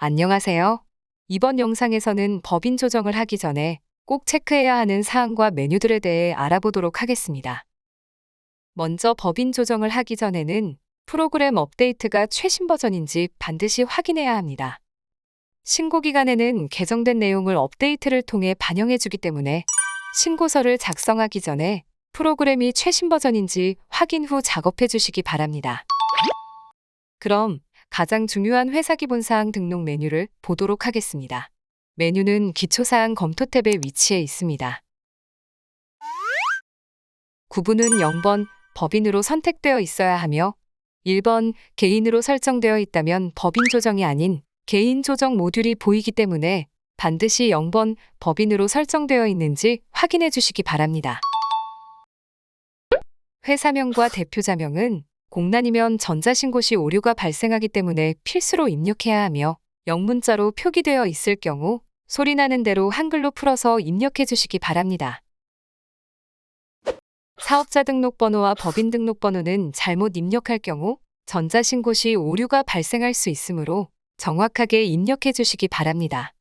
안녕하세요. 이번 영상에서는 법인 조정을 하기 전에 꼭 체크해야 하는 사항과 메뉴들에 대해 알아보도록 하겠습니다. 먼저 법인 조정을 하기 전에는 프로그램 업데이트가 최신 버전인지 반드시 확인해야 합니다. 신고 기간에는 개정된 내용을 업데이트를 통해 반영해주기 때문에 신고서를 작성하기 전에 프로그램이 최신 버전인지 확인 후 작업해 주시기 바랍니다. 그럼 가장 중요한 회사 기본사항 등록 메뉴를 보도록 하겠습니다. 메뉴는 기초사항 검토 탭에 위치해 있습니다. 구분은 0번 법인으로 선택되어 있어야 하며 1번 개인으로 설정되어 있다면 법인 조정이 아닌 개인 조정 모듈이 보이기 때문에 반드시 0번 법인으로 설정되어 있는지 확인해 주시기 바랍니다. 회사명과 대표자명은 공란이면 전자신고 시 오류가 발생하기 때문에 필수로 입력해야 하며 영문자로 표기되어 있을 경우 소리나는 대로 한글로 풀어서 입력해 주시기 바랍니다. 사업자 등록번호와 법인 등록번호는 잘못 입력할 경우 전자신고 시 오류가 발생할 수 있으므로 정확하게 입력해 주시기 바랍니다.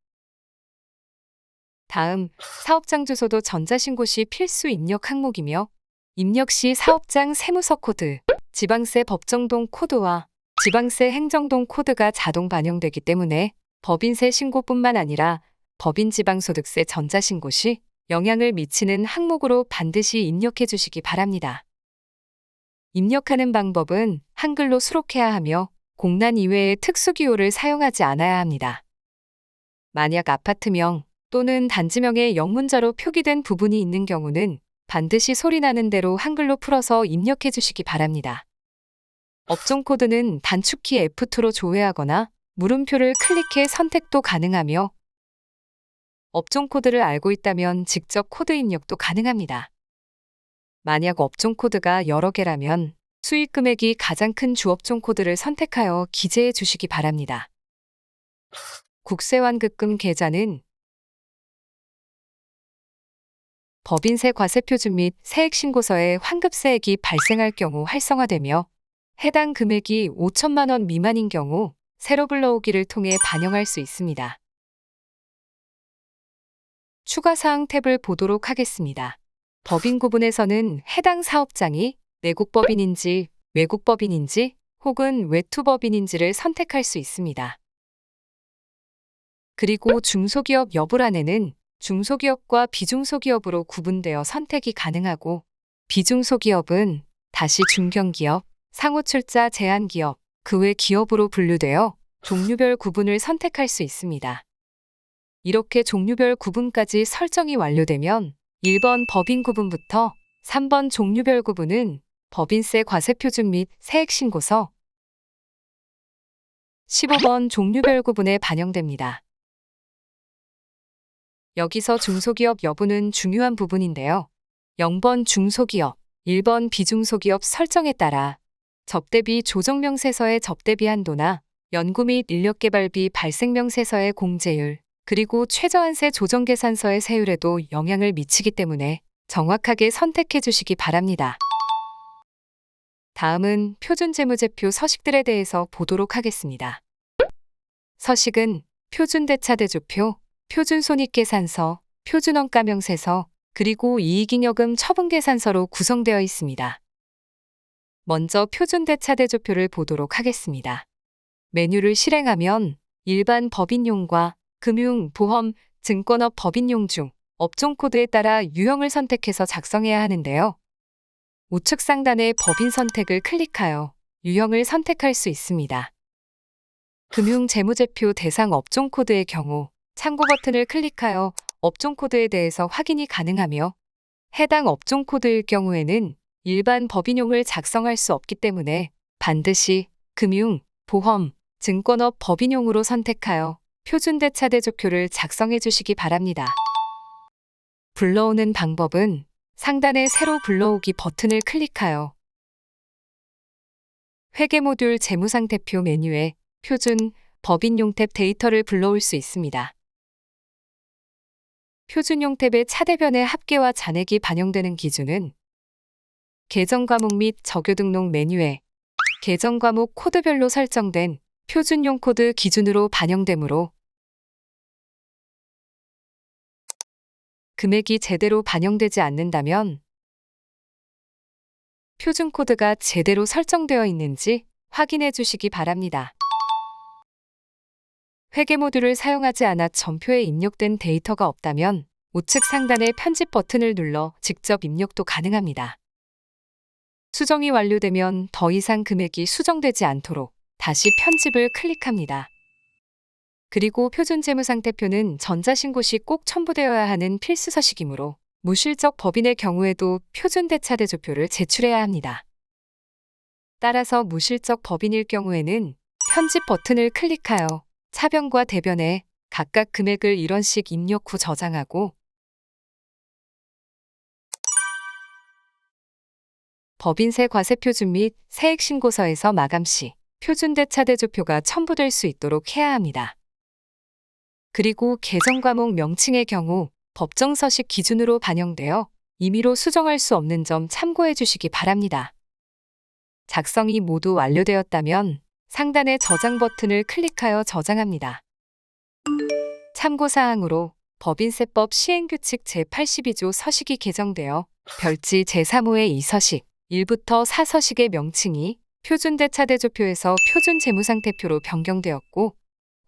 다음, 사업장 주소도 전자신고 시 필수 입력 항목이며 입력 시 사업장 세무서 코드, 지방세 법정동 코드와 지방세 행정동 코드가 자동 반영되기 때문에 법인세 신고뿐만 아니라 법인 지방소득세 전자신고 시 영향을 미치는 항목으로 반드시 입력해 주시기 바랍니다. 입력하는 방법은 한글로 수록해야 하며 공란 이외의 특수기호를 사용하지 않아야 합니다. 만약 아파트명 또는 단지명에 영문자로 표기된 부분이 있는 경우는 반드시 소리나는 대로 한글로 풀어서 입력해 주시기 바랍니다. 업종 코드는 단축키 F2로 조회하거나 물음표를 클릭해 선택도 가능하며 업종 코드를 알고 있다면 직접 코드 입력도 가능합니다. 만약 업종 코드가 여러 개라면 수익 금액이 가장 큰 주업종 코드를 선택하여 기재해 주시기 바랍니다. 국세환급금 계좌는 법인세 과세표준 및 세액신고서에 환급세액이 발생할 경우 활성화되며 해당 금액이 5천만 원 미만인 경우 새로 불러오기를 통해 반영할 수 있습니다. 추가사항 탭을 보도록 하겠습니다. 법인 구분에서는 해당 사업장이 내국법인인지 외국법인인지 혹은 외투법인인지를 선택할 수 있습니다. 그리고 중소기업 여부란에는 중소기업과 비중소기업으로 구분되어 선택이 가능하고 비중소기업은 다시 중견기업, 상호출자 제한기업, 그 외 기업으로 분류되어 종류별 구분을 선택할 수 있습니다. 이렇게 종류별 구분까지 설정이 완료되면 1번 법인 구분부터 3번 종류별 구분은 법인세 과세표준 및 세액신고서 15번 종류별 구분에 반영됩니다. 여기서 중소기업 여부는 중요한 부분인데요. 0번 중소기업, 1번 비중소기업 설정에 따라 접대비 조정명세서의 접대비 한도나 연구 및 인력개발비 발생명세서의 공제율, 그리고 최저한세 조정계산서의 세율에도 영향을 미치기 때문에 정확하게 선택해 주시기 바랍니다. 다음은 표준재무제표 서식들에 대해서 보도록 하겠습니다. 서식은 표준대차대조표, 표준손익계산서, 표준원가명세서, 그리고 이익잉여금 처분계산서로 구성되어 있습니다. 먼저 표준대차대조표를 보도록 하겠습니다. 메뉴를 실행하면 일반 법인용과 금융, 보험, 증권업 법인용 중 업종 코드에 따라 유형을 선택해서 작성해야 하는데요. 우측 상단의 법인 선택을 클릭하여 유형을 선택할 수 있습니다. 금융재무제표 대상 업종 코드의 경우 참고 버튼을 클릭하여 업종 코드에 대해서 확인이 가능하며 해당 업종 코드일 경우에는 일반 법인용을 작성할 수 없기 때문에 반드시 금융, 보험, 증권업 법인용으로 선택하여 표준대차대조표를 작성해 주시기 바랍니다. 불러오는 방법은 상단의 새로 불러오기 버튼을 클릭하여 회계 모듈 재무상태표 메뉴에 표준, 법인용 탭 데이터를 불러올 수 있습니다. 표준용 탭의 차대변의 합계와 잔액이 반영되는 기준은 계정 과목 및 적요 등록 메뉴에 계정 과목 코드별로 설정된 표준용 코드 기준으로 반영되므로 금액이 제대로 반영되지 않는다면 표준 코드가 제대로 설정되어 있는지 확인해 주시기 바랍니다. 회계 모듈을 사용하지 않아 전표에 입력된 데이터가 없다면 우측 상단의 편집 버튼을 눌러 직접 입력도 가능합니다. 수정이 완료되면 더 이상 금액이 수정되지 않도록 다시 편집을 클릭합니다. 그리고 표준재무상태표는 전자신고 시 꼭 첨부되어야 하는 필수 서식이므로 무실적 법인의 경우에도 표준대차대조표를 제출해야 합니다. 따라서 무실적 법인일 경우에는 편집 버튼을 클릭하여 차변과 대변에 각각 금액을 이런 식 입력 후 저장하고 법인세 과세표준 및 세액신고서에서 마감 시 표준대차대조표가 첨부될 수 있도록 해야 합니다. 그리고 계정과목 명칭의 경우 법정서식 기준으로 반영되어 임의로 수정할 수 없는 점 참고해 주시기 바랍니다. 작성이 모두 완료되었다면 상단의 저장 버튼을 클릭하여 저장합니다. 참고사항으로 법인세법 시행규칙 제82조 서식이 개정되어 별지 제3호의 2서식 1부터 4서식의 명칭이 표준대차대조표에서 표준재무상태표로 변경되었고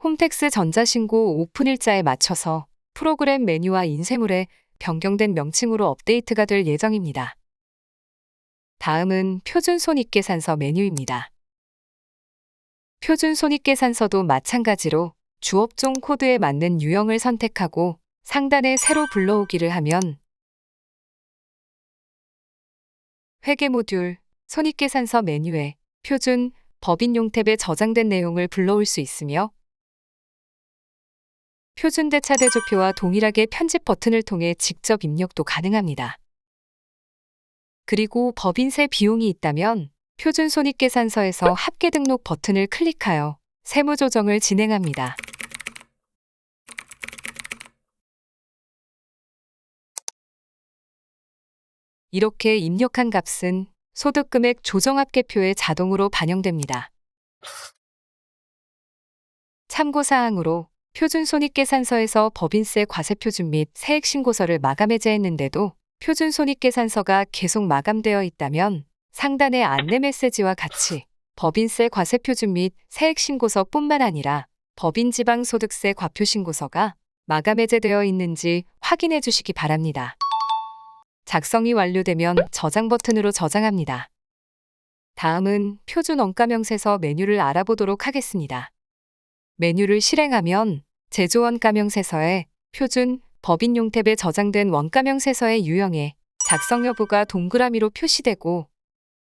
홈택스 전자신고 오픈일자에 맞춰서 프로그램 메뉴와 인쇄물에 변경된 명칭으로 업데이트가 될 예정입니다. 다음은 표준손익계산서 메뉴입니다. 표준손익계산서도 마찬가지로 주업종 코드에 맞는 유형을 선택하고 상단에 새로 불러오기를 하면 회계 모듈, 손익계산서 메뉴에 표준, 법인용 탭에 저장된 내용을 불러올 수 있으며 표준대차대조표와 동일하게 편집 버튼을 통해 직접 입력도 가능합니다. 그리고 법인세 비용이 있다면 표준손익계산서에서 합계 등록 버튼을 클릭하여 세무조정을 진행합니다. 이렇게 입력한 값은 소득금액 조정합계표에 자동으로 반영됩니다. 참고사항으로 표준손익계산서에서 법인세 과세표준 및 세액신고서를 마감 해제했는데도 표준손익계산서가 계속 마감되어 있다면 상단의 안내 메시지와 같이 법인세 과세표준 및 세액신고서뿐만 아니라 법인지방소득세 과표신고서가 마감 해제되어 있는지 확인해 주시기 바랍니다. 작성이 완료되면 저장 버튼으로 저장합니다. 다음은 표준원가명세서 메뉴를 알아보도록 하겠습니다. 메뉴를 실행하면 제조원가명세서에 표준, 법인용 탭에 저장된 원가명세서의 유형에 작성 여부가 동그라미로 표시되고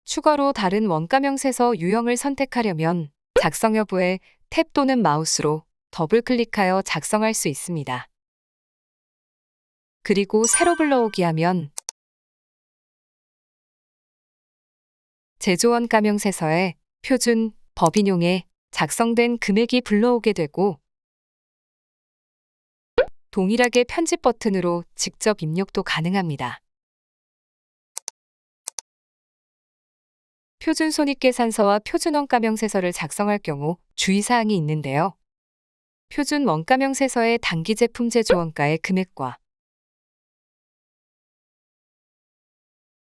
추가로 다른 원가명세서 유형을 선택하려면 작성 여부에 탭 또는 마우스로 더블 클릭하여 작성할 수 있습니다. 그리고 새로 불러오기 하면 제조원가명세서에 표준, 법인용에 작성된 금액이 불러오게 되고 동일하게 편집 버튼으로 직접 입력도 가능합니다. 표준손익계산서와 표준원가명세서를 작성할 경우 주의사항이 있는데요. 표준원가명세서의 단기제품 제조원가의 금액과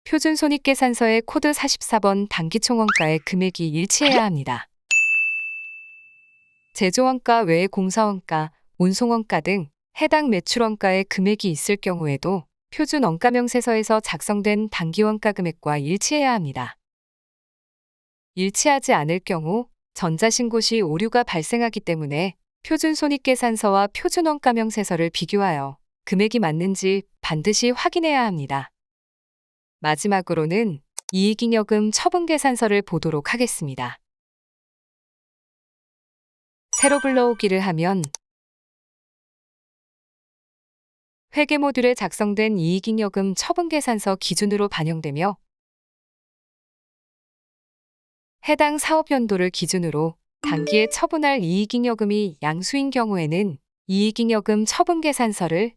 표준손익계산서의 코드 44번 단기총원가의 금액이 일치해야 합니다. 제조원가 외에 공사원가, 운송원가 등 해당 매출원가의 금액이 있을 경우에도 표준원가명세서에서 작성된 단기원가 금액과 일치해야 합니다. 일치하지 않을 경우 전자신고 시 오류가 발생하기 때문에 표준손익계산서와 표준원가명세서를 비교하여 금액이 맞는지 반드시 확인해야 합니다. 마지막으로는 이익잉여금 처분계산서를 보도록 하겠습니다. 새로 불러오기를 하면 회계 모듈에 작성된 이익잉여금 처분계산서 기준으로 반영되며 해당 사업연도를 기준으로 단기에 처분할 이익잉여금이 양수인 경우에는 이익잉여금 처분계산서를,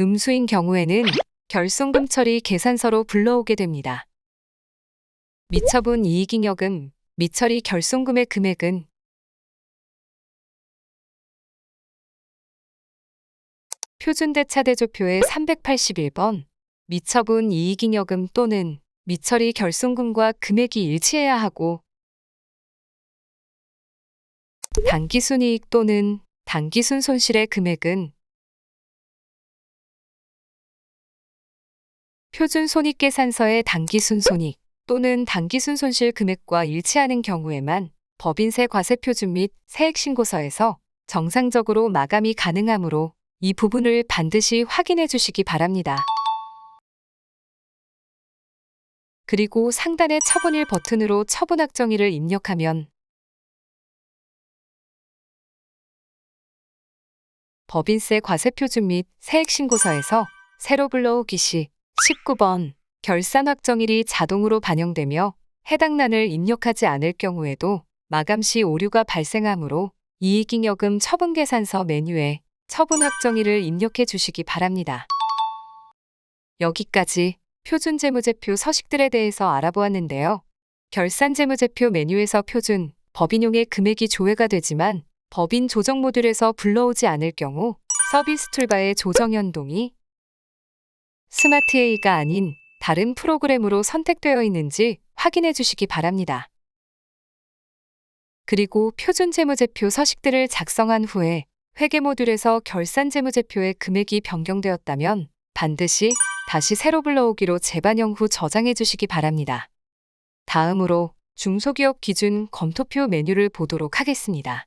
음수인 경우에는 결손금 처리 계산서로 불러오게 됩니다. 미처분 이익잉여금, 미처리 결손금의 금액은 표준대차대조표의 381번 미처분 이익잉여금 또는 미처리 결손금과 금액이 일치해야 하고 단기순이익 또는 단기순 손실의 금액은 표준손익계산서의 단기순 손익 또는 단기순 손실 금액과 일치하는 경우에만 법인세 과세표준 및 세액신고서에서 정상적으로 마감이 가능하므로 이 부분을 반드시 확인해 주시기 바랍니다. 그리고 상단의 처분일 버튼으로 처분확정일을 입력하면 법인세 과세표준 및 세액신고서에서 새로 불러오기 시 19번 결산확정일이 자동으로 반영되며 해당 난을 입력하지 않을 경우에도 마감 시 오류가 발생하므로 이익잉여금 처분계산서 메뉴에 처분확정일을 입력해 주시기 바랍니다. 여기까지 표준재무제표 서식들에 대해서 알아보았는데요. 결산재무제표 메뉴에서 표준, 법인용의 금액이 조회가 되지만 법인 조정 모듈에서 불러오지 않을 경우 서비스 툴바의 조정 연동이 스마트A가 아닌 다른 프로그램으로 선택되어 있는지 확인해 주시기 바랍니다. 그리고 표준재무제표 서식들을 작성한 후에 회계 모듈에서 결산재무제표의 금액이 변경되었다면 반드시 다시 새로 불러오기로 재반영 후 저장해 주시기 바랍니다. 다음으로 중소기업 기준 검토표 메뉴를 보도록 하겠습니다.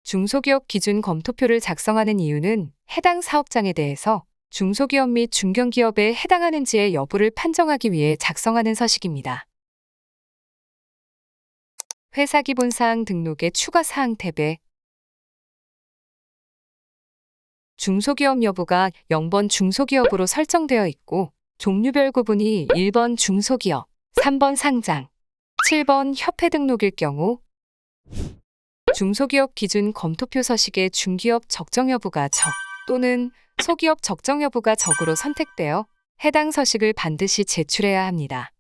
중소기업 기준 검토표를 작성하는 이유는 해당 사업장에 대해서 중소기업 및 중견기업에 해당하는지의 여부를 판정하기 위해 작성하는 서식입니다. 회사기본사항 등록의 추가사항 탭에 중소기업 여부가 0번 중소기업으로 설정되어 있고 종류별 구분이 1번 중소기업, 3번 상장, 7번 협회 등록일 경우 중소기업 기준 검토표 서식의 중기업 적정 여부가 적 또는 소기업 적정 여부가 적으로 선택되어 해당 서식을 반드시 제출해야 합니다.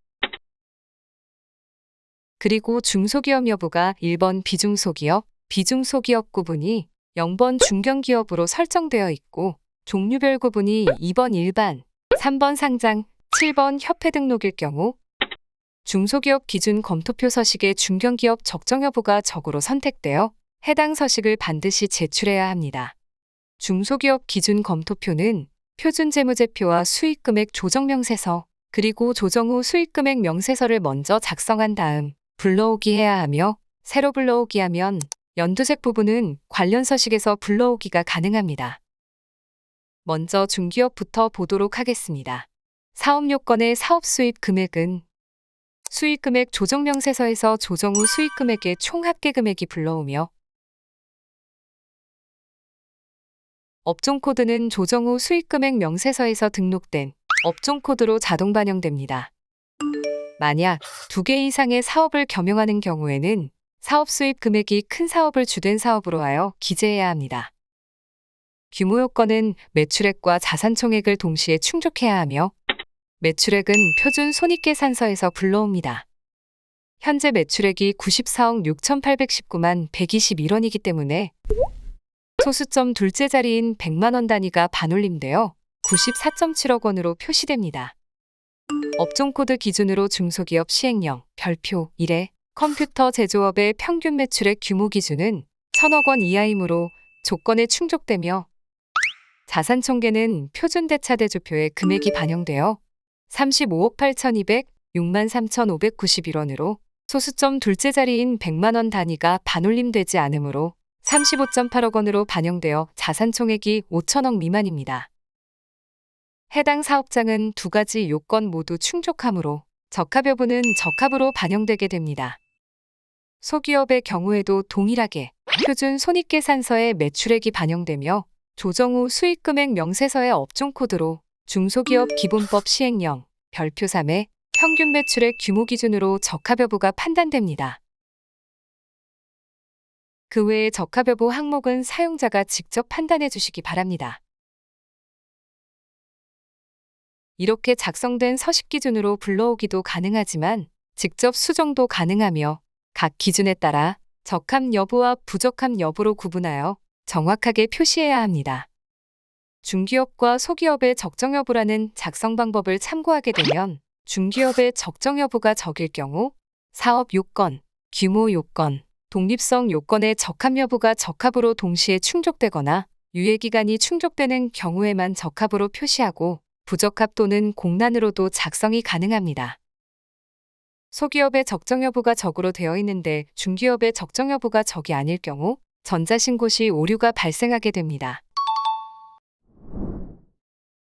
그리고 중소기업 여부가 1번 비중소기업, 비중소기업 구분이 0번 중견기업으로 설정되어 있고 종류별 구분이 2번 일반, 3번 상장, 7번 협회 등록일 경우 중소기업 기준 검토표 서식의 중견기업 적정 여부가 적으로 선택되어 해당 서식을 반드시 제출해야 합니다. 중소기업 기준 검토표는 표준재무제표와 수익금액 조정명세서 그리고 조정 후 수익금액 명세서를 먼저 작성한 다음 불러오기 해야 하며 새로 불러오기 하면 연두색 부분은 관련 서식에서 불러오기가 가능합니다. 먼저 중기업부터 보도록 하겠습니다. 사업요건의 사업수입 금액은 수익금액 조정명세서에서 조정 후 수익금액의 총합계금액이 불러오며 업종코드는 조정 후 수익금액 명세서에서 등록된 업종코드로 자동 반영됩니다. 만약 2개 이상의 사업을 겸용하는 경우에는 사업수입 금액이 큰 사업을 주된 사업으로 하여 기재해야 합니다. 규모 요건은 매출액과 자산총액을 동시에 충족해야 하며 매출액은 표준 손익계산서에서 불러옵니다. 현재 매출액이 94억 6,819만 121원이기 때문에 소수점 둘째 자리인 100만 원 단위가 반올림되어 94.7억 원으로 표시됩니다. 업종코드 기준으로 중소기업 시행령 별표 1에 컴퓨터 제조업의 평균 매출액 규모 기준은 1,000억 원 이하이므로 조건에 충족되며 자산총계는 표준대차대조표에 금액이 반영되어 35억 8,200, 6만 3,591원으로 소수점 둘째 자리인 100만 원 단위가 반올림되지 않으므로 35.8억 원으로 반영되어 자산총액이 5천억 미만입니다. 해당 사업장은 2가지 요건 모두 충족하므로 적합여부는 적합으로 반영되게 됩니다. 소기업의 경우에도 동일하게 표준 손익계산서에 매출액이 반영되며 조정 후 수익금액 명세서의 업종코드로 중소기업 기본법 시행령 별표 3의 평균 매출액 규모 기준으로 적합여부가 판단됩니다. 그 외에 적합여부 항목은 사용자가 직접 판단해 주시기 바랍니다. 이렇게 작성된 서식 기준으로 불러오기도 가능하지만 직접 수정도 가능하며 각 기준에 따라 적합 여부와 부적합 여부로 구분하여 정확하게 표시해야 합니다. 중기업과 소기업의 적정 여부라는 작성 방법을 참고하게 되면 중기업의 적정 여부가 적일 경우 사업 요건, 규모 요건, 독립성 요건의 적합 여부가 적합으로 동시에 충족되거나 유예기간이 충족되는 경우에만 적합으로 표시하고 부적합 또는 공란으로도 작성이 가능합니다. 소기업의 적정 여부가 적으로 되어 있는데 중기업의 적정 여부가 적이 아닐 경우 전자신고 시 오류가 발생하게 됩니다.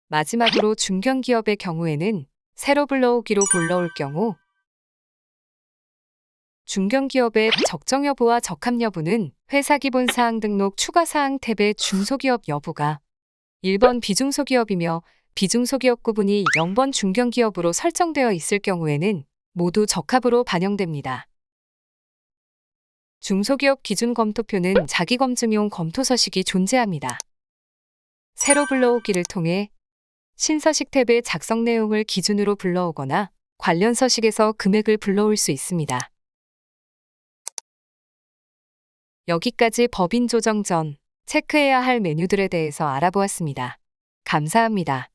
마지막으로 중견기업의 경우에는 새로 불러오기로 불러올 경우 중견기업의 적정 여부와 적합 여부는 회사기본사항 등록 추가사항 탭의 중소기업 여부가 1번 비중소기업이며 비중소기업 구분이 0번 중견기업으로 설정되어 있을 경우에는 모두 적합으로 반영됩니다. 중소기업 기준 검토표는 자기검증용 검토서식이 존재합니다. 새로 불러오기를 통해 신서식 탭의 작성 내용을 기준으로 불러오거나 관련 서식에서 금액을 불러올 수 있습니다. 여기까지 법인 조정 전 체크해야 할 메뉴들에 대해서 알아보았습니다. 감사합니다.